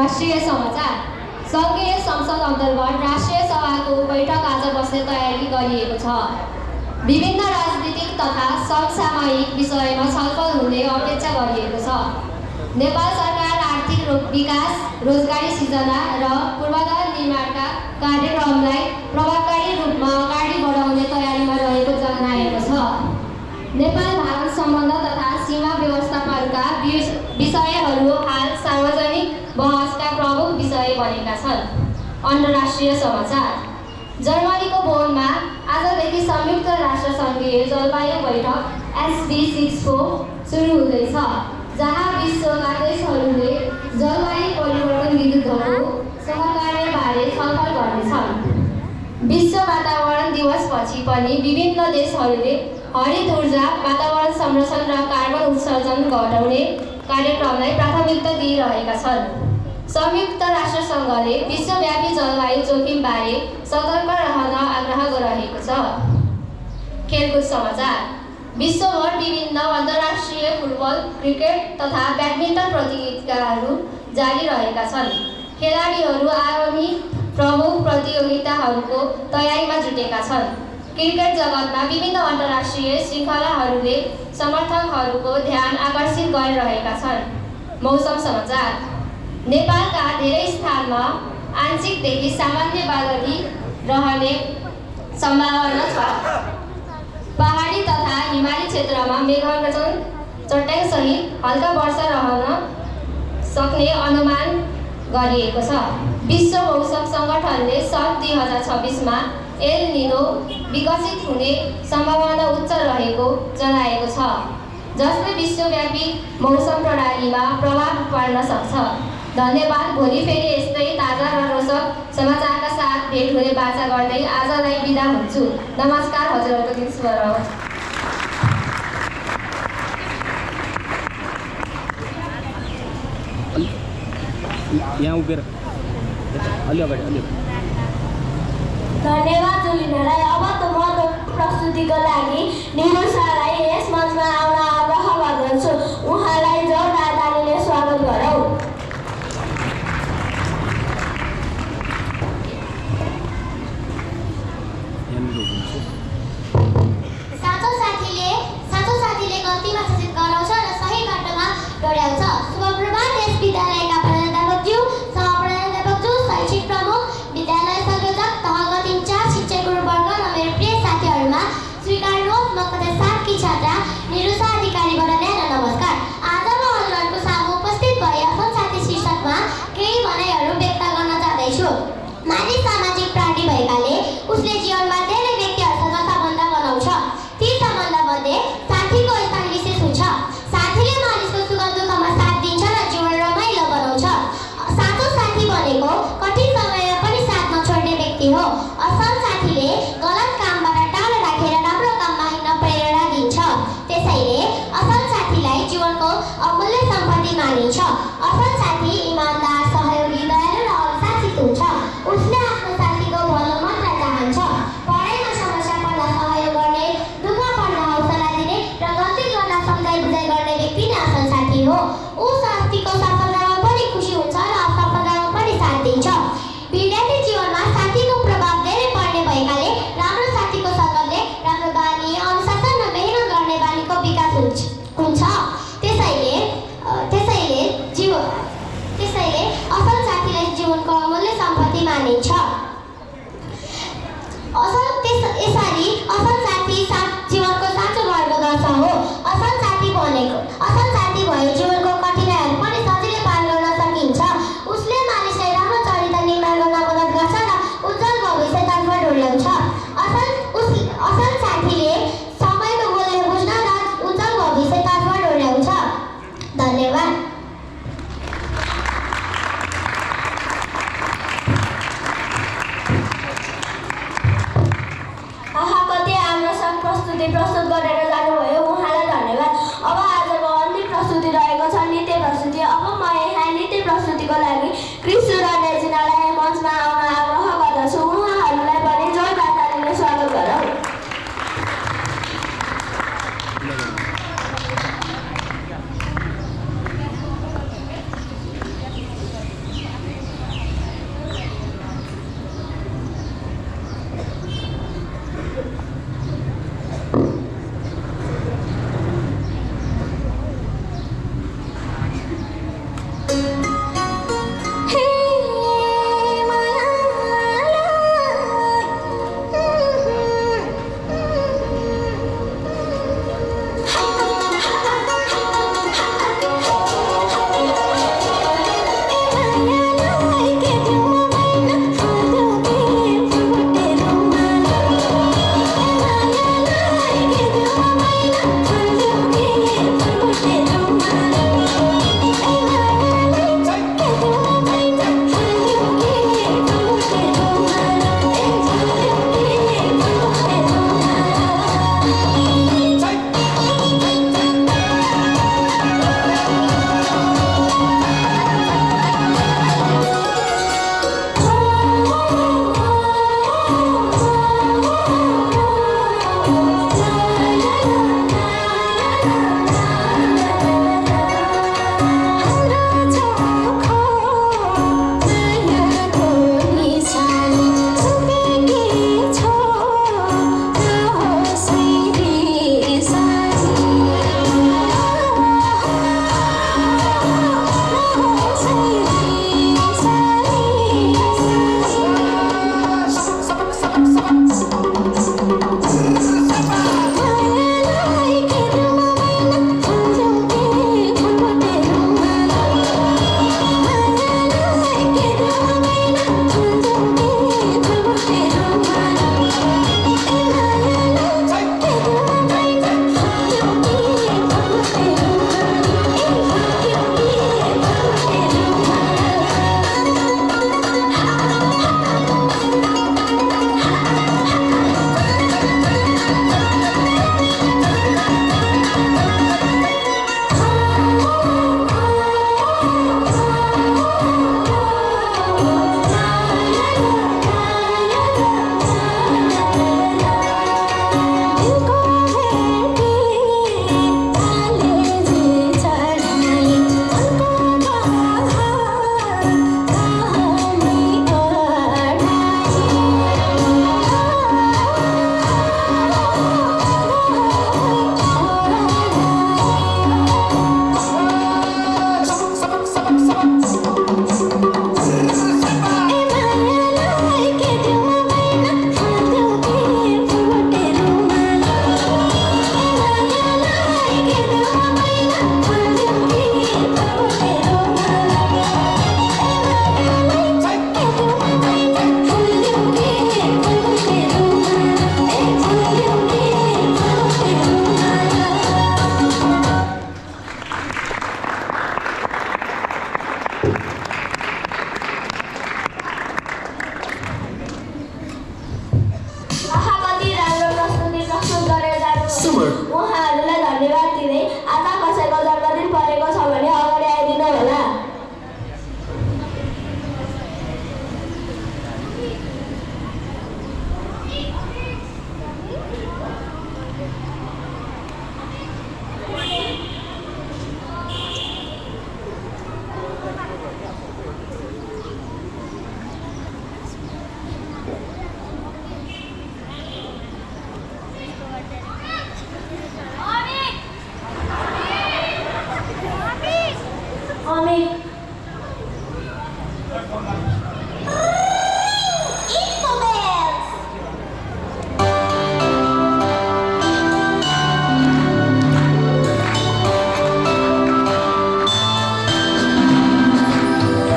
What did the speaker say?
राष्ट्रिय समाचार। सङ्घीय संसद अन्तर्गत राष्ट्रिय सभाको बैठक आज बस्ने तयारी गरिएको छ। विभिन्न राजनीतिक तथा समसामयिक विषयमा छलफल हुने अपेक्षा गरिएको छ। नेपाल सरकार आर्थिक विकास, रोजगारी सिर्जना र पूर्वाधार निर्माणका कार्यक्रमलाई प्रभावकारी रूपमा अगाडि बढाउने तयारीमा रहेको जनाएको छ। नेपाल भारत सम्बन्ध तथा सीमा व्यवस्थापनका विषयहरू हाल सार्वजनिक बहसका प्रमुख विषय बनेका छन्। अन्तर्राष्ट्रिय समाचार। जर्मनीको बोनमा आजदेखि संयुक्त राष्ट्र सङ्घीय जलवायु बैठक SP64 सुरु हुँदैछ, जहाँ विश्वका देशहरूले जलवायु परिवर्तन विरुद्धको सहकार्यबारे छलफल गर्नेछन्। विश्व वातावरण दिवसपछि पनि विभिन्न देशहरूले हरित ऊर्जा, वातावरण संरक्षण र कार्बन उत्सर्जन घटाउने कार्यक्रमलाई प्राथमिकता दिइरहेका छन्। संयुक्त राष्ट्रसङ्घले विश्वव्यापी जलवायु जोखिमबारे सतर्क रहन आग्रह गरेको छ। खेलकुद समाचार। विश्वभर विभिन्न अन्तर्राष्ट्रिय फुटबल, क्रिकेट तथा ब्याडमिन्टन प्रतियोगिताहरू जारी रहेका छन्। खेलाडीहरू आगामी प्रमुख प्रतियोगिताहरूको तयारीमा जुटेका छन्। क्रिकेट जगतमा विभिन्न अन्तर्राष्ट्रिय श्रृङ्खलाहरूले समर्थकहरूको ध्यान आकर्षित गरिरहेका छन्। मौसम समाचार। नेपालका धेरै स्थानमा आंशिकदेखि सामान्य बादली रहने सम्भावना छ। पहाडी तथा हिमाली क्षेत्रमा मेघगर्जन चट्याङसहित हल्का वर्षा रहन सक्ने अनुमान गरिएको छ। विश्व मौसम सङ्गठनले सन् 2026मा एल निनो विकसित हुने सम्भावना उच्च रहेको जनाएको छ, जसले विश्वव्यापी मौसम प्रणालीमा प्रभाव पार्न सक्छ। धन्यवाद। भोलि फेरि यस्तै ताजा र रोचक समाचारका साथ भेट हुने बाचा गर्दै आजलाई बिदा हुन्छु। नमस्कार। हजुरहरूको दिन शुभ रहोस्। यहाँ उभिएर अलि अगाडि धन्यवाद जुलिनालाई। अब त म प्रस्तुतिको लागि निरुषालाई यस मञ्चमा आउन आग्रह गर्दछु। उहाँलाई जोरदार तालीले स्वागत गरौँ। साँचो साथीले गल्तीमा सूचित गराउँछ र सही बाटोमा डोर्याउँछ। शुभ प्रभात। यस विद्यालयका प्रधानाध्यापकज्यू, सहप्रधानाध्यापकज्यू, शैक्षिक प्रमुख, विद्यालय संयोजक, तहगत इन्चार्ज, शिक्षक गुरुवर्ग र मेरो प्रिय साथीहरूमा स्वीकार्नुहोस् म कक्षा 7 की छात्रा निरुषा अधिकारीबाट न्यानो नमस्कार। आज म हजुरहरूको सामु उपस्थित भए आफ्नो साथी शीर्षकमा केही भनाइहरू व्यक्त गर्न चाहदैछु। मानिस सामाजिक प्राणी भएकाले उसले जीवनमा धेरै व्यक्तिहरूसँग सम्बन्ध बनाउँछ। ती सम्बन्धमध्ये साथीको स्थान विशेष हुन्छ। साथीले मानिसको सुख दुःखमा साथ दिन्छ र जीवन रमाइलो बनाउँछ। साँचो साथी भनेको कठिन समयमा पनि साथ नछोड्ने व्यक्ति हो। असल साथीले गलत कामबाट टाढा राखेर राम्रो काममा हिँड्न प्रेरणा दिन्छ। त्यसैले असल साथीलाई जीवनको अमूल्य सम्पत्ति मानिन्छ। असल साथी इमानदार, सहयोगी, दयालु र अनुशासित हुन्छ। उसले आफ्नो साथीको भलो मात्र चाहन्छ। पढाइमा समस्या पर्दा सहयोग गर्ने, दुःख पर्दा हौसला दिने र गल्ती गर्दा सम्झाइ बुझाइ गर्ने व्यक्ति नै असल साथी हो। ऊ साथीको सफलतामा पनि खुसी हुन्छ र असफलतामा पनि साथ दिन्छ। विद्यार्थी जीवनमा साथीको प्रभाव धेरै पर्ने भएकाले राम्रो साथीको सङ्गतले राम्रो बानी, अनुशासन र मेहनत गर्ने बानीको विकास हुन्छ। त्यसैले असल साथीलाई जीवनको अमूल्य सम्पत्ति मानिन्छ। यसरी असल साथी जीवनको साँचो मार्गदर्शक हो। असल साथी भयो जीवनको कठिनाइहरू पनि सजिलै पार गर्न सकिन्छ। उसले मानिसलाई राम्रो चरित्र निर्माण गर्न मद्दत गर्छ र उज्जवल भविष्यतर्फ डोर्याउँछ। असल साथीले समयको मूल्य बुझ्न र उज्जवल भविष्यतर्फ डोर्याउँछ। धन्यवाद। कति राम्रोसँग प्रस्तुत गरेर जानुभयो। उहाँलाई धन्यवाद। अब आजको अन्तिम प्रस्तुति रहेको छ नृत्य प्रस्तुति। अब म यहाँ नृत्य प्रस्तुतिको लागि कृष्ण र रेजिनालाई मञ्चमा आउन आग्रह गर्दछु। उहाँहरूलाई पनि जोरदार तालीले स्वागत गरौँ। अमित